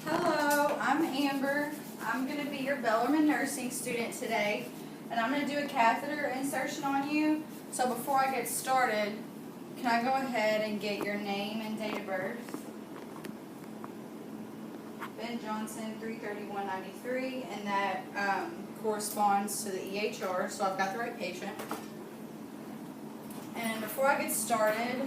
Hello, I'm Amber. I'm going to be your Bellarmine nursing student today, and I'm going to do a catheter insertion on you. So before I get started, can I go ahead and get your name and date of birth? Ben Johnson, 33193, and that corresponds to the EHR, so I've got the right patient. And before I get started,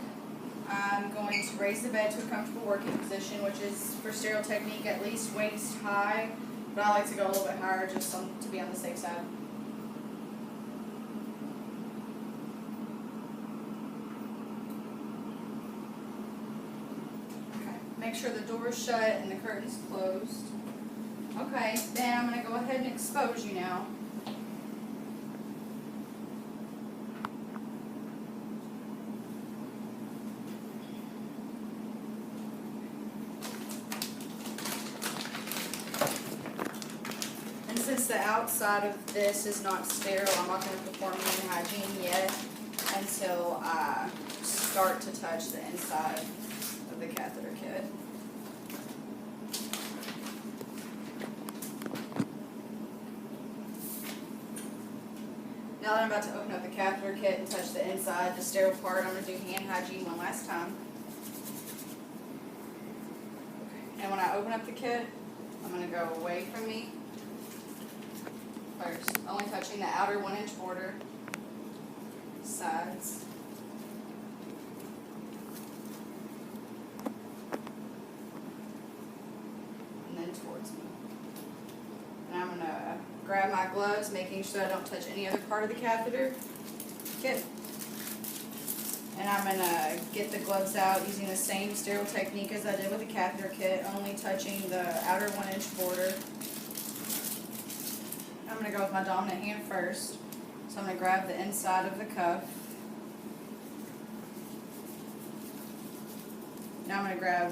I'm going to raise the bed to a comfortable working position, which is for sterile technique at least waist high, but I like to go a little bit higher just to be on the safe side. Okay. Make sure the door is shut and the curtain's closed. Okay, then I'm going to go ahead and expose you now. Since the outside of this is not sterile, I'm not going to perform any hygiene yet until I start to touch the inside of the catheter kit. Now that I'm about to open up the catheter kit and touch the inside, the sterile part, I'm going to do hand hygiene one last time. And when I open up the kit, I'm going to go away from me. First, only touching the outer 1-inch border, sides, and then towards me. And I'm going to grab my gloves, making sure I don't touch any other part of the catheter kit. And I'm going to get the gloves out using the same sterile technique as I did with the catheter kit, only touching the outer 1-inch border. I'm going to go with my dominant hand first. So I'm going to grab the inside of the cuff. Now I'm going to grab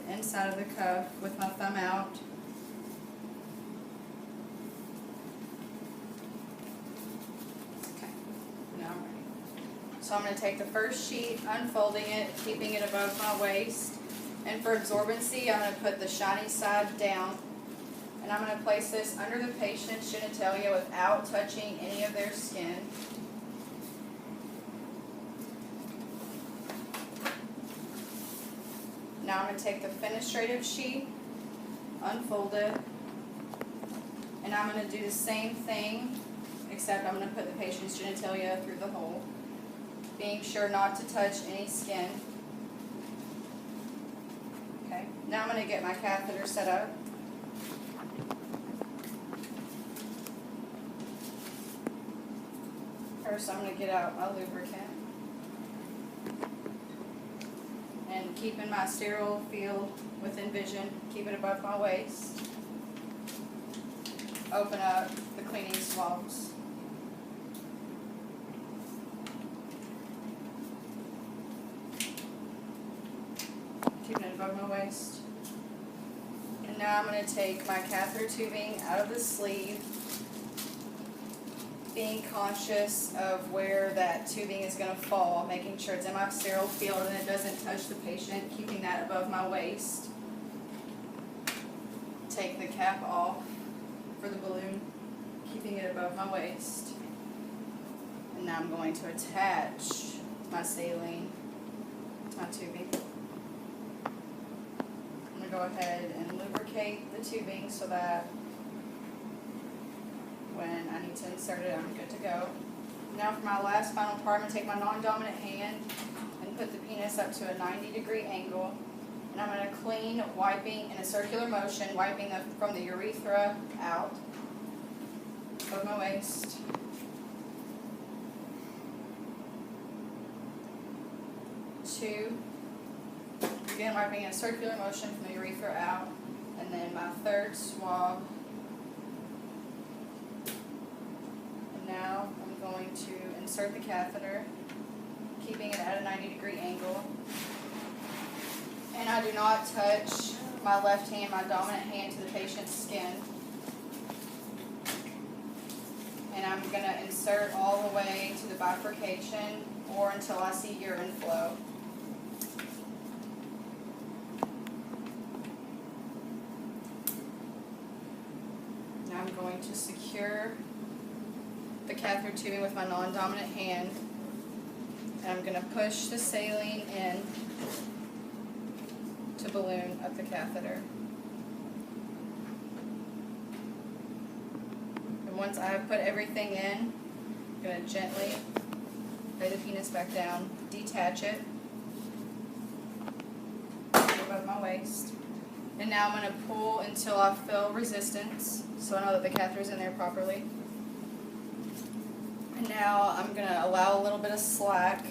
the inside of the cuff with my thumb out. Okay, now I'm ready. So I'm going to take the first sheet, unfolding it, keeping it above my waist. And for absorbency, I'm going to put the shiny side down. And I'm going to place this under the patient's genitalia without touching any of their skin. Now I'm going to take the fenestrative sheet, unfold it, and I'm going to do the same thing, except I'm going to put the patient's genitalia through the hole, being sure not to touch any skin. Okay. Now I'm going to get my catheter set up. First, I'm going to get out my lubricant and keeping my sterile field within vision, keep it above my waist. Open up the cleaning swabs. Keeping it above my waist. And now I'm going to take my catheter tubing out of the sleeve, being conscious of where that tubing is going to fall, making sure it's in my sterile field and it doesn't touch the patient, keeping that above my waist. Take the cap off for the balloon, keeping it above my waist. And now I'm going to attach my saline to my tubing. I'm going to go ahead and lubricate the tubing so that when I need to insert it, I'm good to go. Now for my last final part, I'm going to take my non-dominant hand and put the penis up to a 90-degree angle. And I'm going to clean, wiping in a circular motion, wiping from the urethra out of my waist. Two. Again, wiping in a circular motion from the urethra out. And then my third swab. Now I'm going to insert the catheter, keeping it at a 90-degree angle. And I do not touch my left hand, my dominant hand, to the patient's skin. And I'm going to insert all the way to the bifurcation or until I see urine flow. going to secure the catheter tubing with my non-dominant hand, and I'm going to push the saline in to balloon up the catheter. And once I have put everything in, I'm going to gently lay the penis back down, detach it above my waist. And now I'm going to pull until I feel resistance, so I know that the catheter is in there properly. And now I'm going to allow a little bit of slack,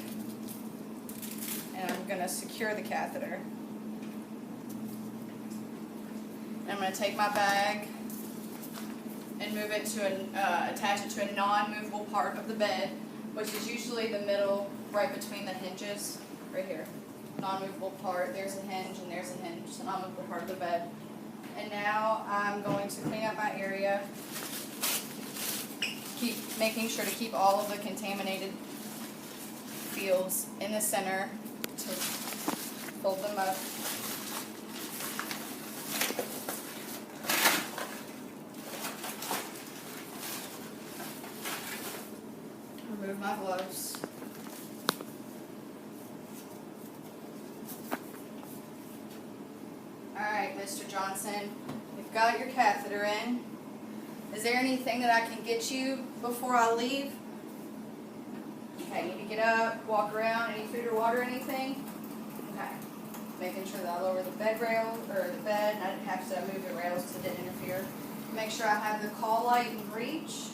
and I'm going to secure the catheter. And I'm going to take my bag and move it to attach it to a non-movable part of the bed, which is usually the middle, right between the hinges, right here. Non-movable part, there's a hinge and there's a hinge, the non-movable part of the bed. And now I'm going to clean up my area, keep making sure to keep all of the contaminated fields in the center to fold them up. Remove my gloves. Alright, Mr. Johnson, you've got your catheter in. Is there anything that I can get you before I leave? Okay, you need to get up, walk around, any food or water, anything? Okay. Making sure that I lower the bed rail, or the bed, and I didn't have to move the rails because it didn't interfere. Make sure I have the call light in reach.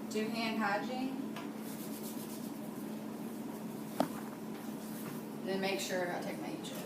Do hand hygiene. And then make sure I take my Egypt.